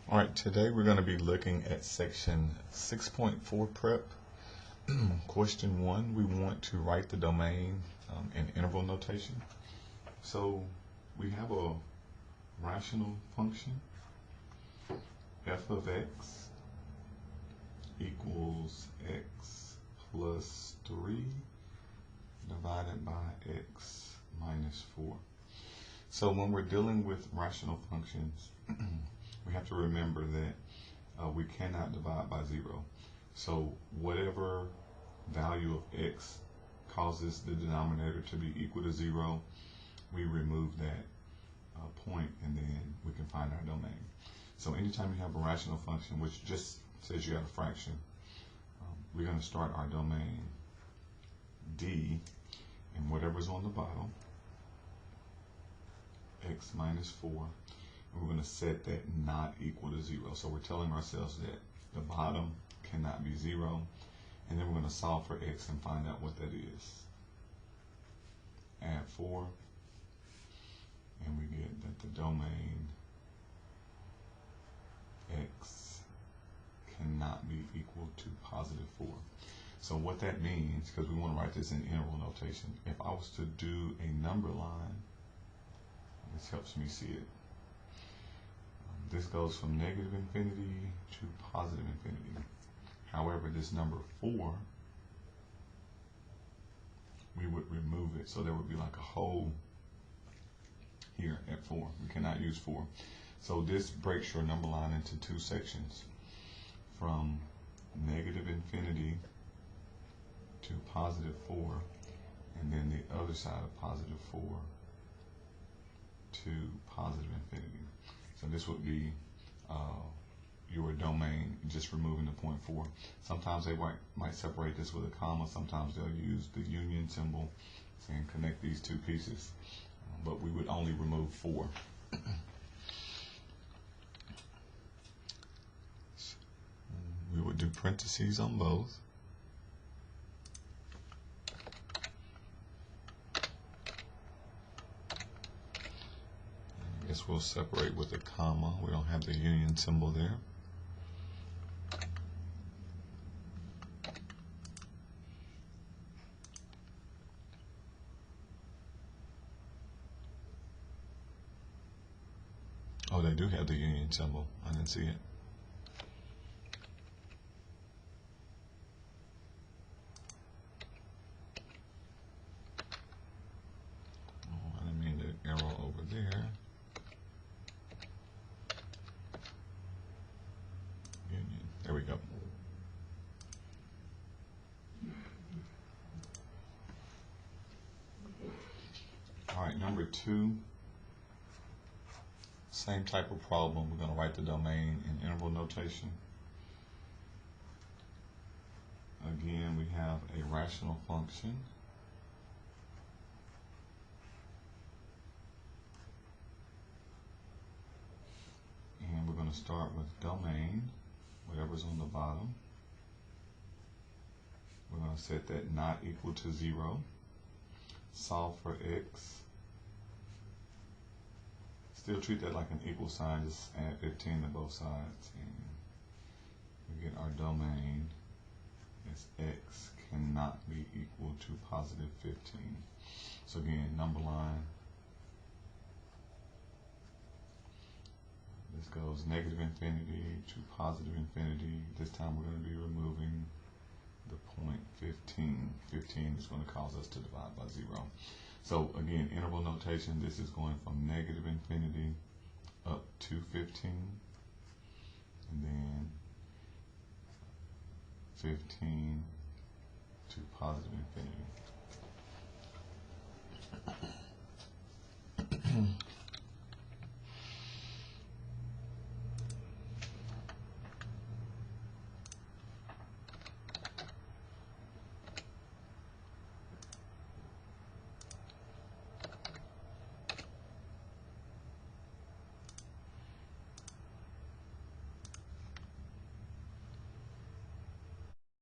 All right, today we're going to be looking at section 6.4 prep. Question 1, we want to write the domain in interval notation. So we have a rational function, f of x equals x plus 3 divided by x minus 4. So when we're dealing with rational functions, we have to remember that we cannot divide by 0. So whatever value of x causes the denominator to be equal to 0, we remove that point and then we can find our domain. So anytime you have a rational function, which just says you got a fraction, we're going to start our domain D and whatever's on the bottom, x minus 4. We're going to set that not equal to 0. So we're telling ourselves that the bottom cannot be 0. And then we're going to solve for x and find out what that is. Add 4. And we get that the domain x cannot be equal to positive 4. So what that means, because we want to write this in interval notation, if I was to do a number line, this helps me see it. This goes from negative infinity to positive infinity. However, this number 4, we would remove it. So there would be like a hole here at 4. We cannot use 4. So this breaks your number line into two sections, from negative infinity to positive 4, and then the other side of positive 4 to positive infinity. So this would be your domain, just removing the point 4. Sometimes they might separate this with a comma. Sometimes they'll use the union symbol and connect these two pieces. But we would only remove 4. We would do parentheses on both. I guess we'll separate with a comma. We don't have the union symbol there. Oh, they do have the union symbol. I didn't see it. Oh, I didn't mean the arrow over there. Union. There we go. All right, number 2. Same type of problem. We're going to write the domain in interval notation. Again, we have a rational function. And we're going to start with domain, whatever's on the bottom. We're going to set that not equal to 0. Solve for x. Still treat that like an equal sign, just add 15 to both sides, and we get our domain as x cannot be equal to positive 15. So again, number line. This goes negative infinity to positive infinity. This time we're going to be removing the point 15. 15 is going to cause us to divide by 0. So again, interval notation, this is going from negative infinity up to 15, and then 15 to positive infinity.